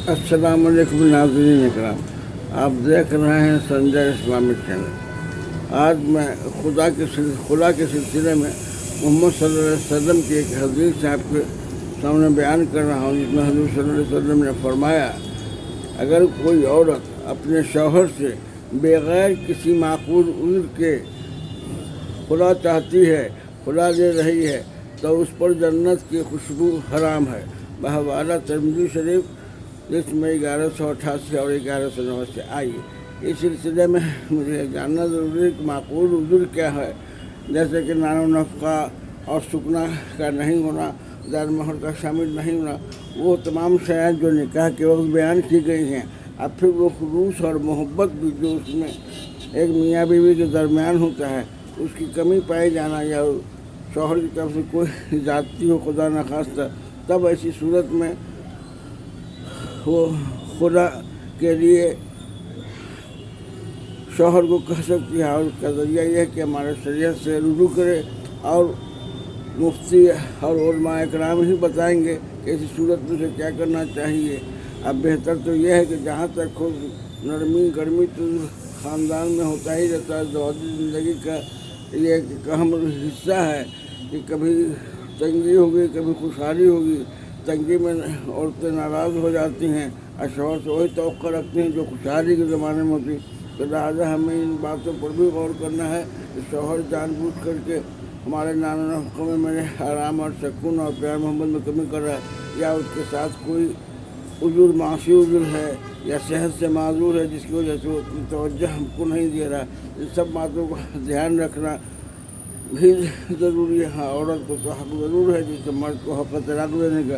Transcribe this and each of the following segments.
السلام علیکم ناظرین اکرام، آپ دیکھ رہے ہیں سنجے اسلامک چینل۔ آج میں خدا کے سلسلے میں محمد صلی اللہ علیہ وسلم کی ایک حدیث آپ کے سامنے بیان کر رہا ہوں، جس میں حضور صلی اللہ علیہ وسلم نے فرمایا، اگر کوئی عورت اپنے شوہر سے بغیر کسی معقول عذر کے خلا چاہتی ہے، خلا لے رہی ہے، تو اس پر جنت کی خوشبو حرام ہے۔ بحوالہ ترمذی شریف، جس میں 1188 اور 1109 سے آئی۔ اس سلسلے میں مجھے جاننا ضروری ہے کہ معقول عذر کیا ہے، جیسے کہ نان و نفقہ اور سکنا کا نہیں ہونا، دار مہر کا شامل نہیں ہونا، وہ تمام شیات جو نکاح کے وقت بیان کی گئی ہیں۔ اب پھر وہ خلوص اور محبت بھی جو اس میں ایک میاں بیوی کے درمیان ہوتا ہے، اس کی کمی پائی جانا، یا شوہر کی طرف سے کوئی زیادتی ہو خدا نخواستہ، تب ایسی صورت میں وہ خلا کے لیے شوہر کو کہہ سکتی ہے، اور اس کا ذریعہ یہ ہے کہ ہمارے شریعت سے رجوع کرے، اور مفتی اور علماء اکرام ہی بتائیں گے کہ ایسی صورت میں سے کیا کرنا چاہیے۔ اب بہتر تو یہ ہے کہ جہاں تک خود نرمی گرمی تو خاندان میں ہوتا ہی رہتا ہے، زواجی زندگی کا یہ ایک اہم حصہ ہے کہ کبھی تنگی ہوگی، کبھی خوشحالی ہوگی۔ تنگی میں عورتیں ناراض ہو جاتی ہیں اور شوہر سے وہی توقع رکھتی ہیں جو خوشحالی کے زمانے میں ہوتی، تو لہٰذا ہمیں ان باتوں پر بھی غور کرنا ہے کہ شوہر جان بوجھ کر کے ہمارے نان و نفقوں میں میرے آرام اور سکون اور پیار محبت میں کمی کر رہا ہے، یا اس کے ساتھ کوئی عذر معاشی عذر ہے، یا صحت سے معذور ہے جس کی وجہ سے وہ اتنی توجہ ہم کو نہیں دے رہا۔ ان سب باتوں کا دھیان رکھنا بھی ضروری ہے۔ عورت کو تو حق ضرور ہے جسے مرد کو حق طلاق دینے کا،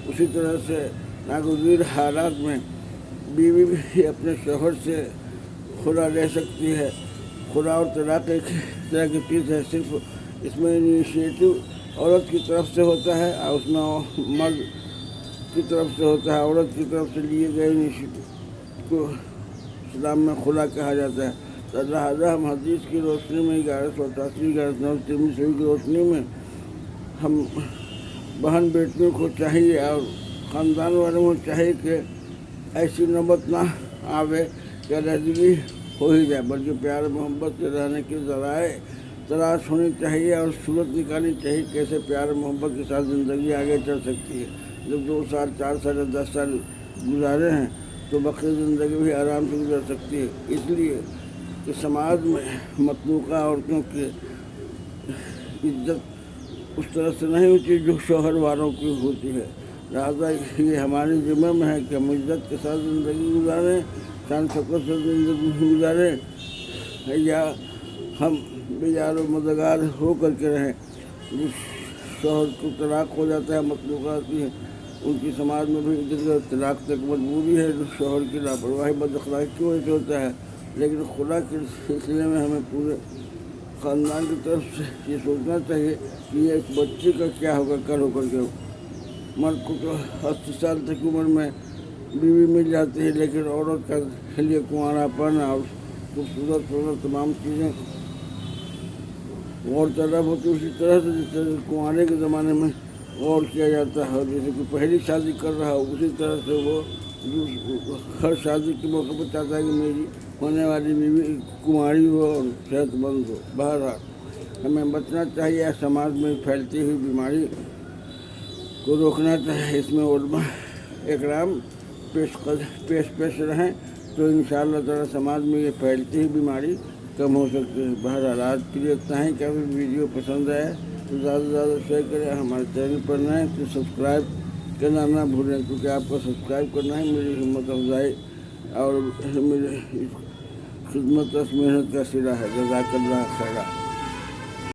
اسی طرح سے ناگزیر حالات میں بیوی بھی اپنے شوہر سے خلا لے سکتی ہے۔ خلا اور طلاق ایک طرح کی چیز ہے، صرف اس میں انیشیٹو عورت کی طرف سے ہوتا ہے، اور اس میں مرد کی طرف سے ہوتا ہے۔ عورت کی طرف سے لیے گئے انیشیٹو کو اسلام میں خلا کہا جاتا ہے۔ تو لہٰذا ہم حدیث کی روشنی میں 1188 1109 کی روشنی میں ہم بہن بیٹیوں کو چاہیے اور خاندان والوں کو چاہیے کہ ایسی نوبت نہ آوے کہ علیحدگی ہو ہی جائے، بلکہ پیار محبت سے رہنے کے ذرائع تلاش ہونی چاہیے اور صورت نکالنی چاہیے کیسے پیار محبت کے ساتھ زندگی آگے چل سکتی ہے۔ جب 2 سال 4 سال یا 10 سال گزارے ہیں تو باقی زندگی بھی آرام سے گزر سکتی ہے۔ اس لیے کہ سماج میں مطلوقہ عورتوں کی عزت اس طرح سے نہیں ہوتی جو شوہر والوں کی ہوتی ہے، لہٰذا یہ ہماری ذمہ میں ہے کہ ہم عزت کے ساتھ زندگی گزاریں، شان شوکت سے زندگی گزاریں، یا ہم بیار و مددگار ہو کر کے رہیں۔ جس شوہر کو طلاق ہو جاتا ہے، مطلوقہ آتی ہے، ان کی سماج میں بھی عزت طلاق تک مجبوری ہے، جو شوہر کی لاپرواہی بد اخلاقی کی وجہ سے ہوتا ہے۔ لیکن خلا کے سلسلے میں ہمیں پورے خاندان کی طرف سے یہ سوچنا چاہیے کہ یہ اس بچے کا کیا ہوگا کل ہو کر کے۔ مرد کو تو 80 سال تک عمر میں بیوی مل جاتی ہے، لیکن عورت کا لیے کنوارا پن اور خوبصورت تمام چیزیں غور طلب ہوتی، اسی طرح سے جس طرح کنوارے کے زمانے میں غور کیا جاتا ہے، جیسے کہ پہلی شادی کر رہا ہو، اسی طرح سے وہ ہر شادی کے موقع پر چاہتا ہے کہ میری ہونے والی بیوی کنواری ہو اور صحت مند ہو۔ بہرحال ہمیں بچنا چاہیے، سماج میں پھیلتی ہوئی بیماری کو روکنا چاہیے۔ اس میں علماء اکرام پیش رہیں تو انشاءاللہ تعالی سماج میں یہ پھیلتی ہوئی بیماری کم ہو سکتی ہے۔ بہرحال آج کے لیے اتنا ہی۔ کہ ویڈیو پسند آئے تو زیادہ سے زیادہ شیئر کریں، ہمارے چینل پر نئے تو سبسکرائب کرنا نہ بھولیں، کیونکہ آپ کو سبسکرائب کرنا ہے میری ہمت افزائی اور میری خدمت محنت کا صلہ ہے۔ جزاک اللہ خیرا۔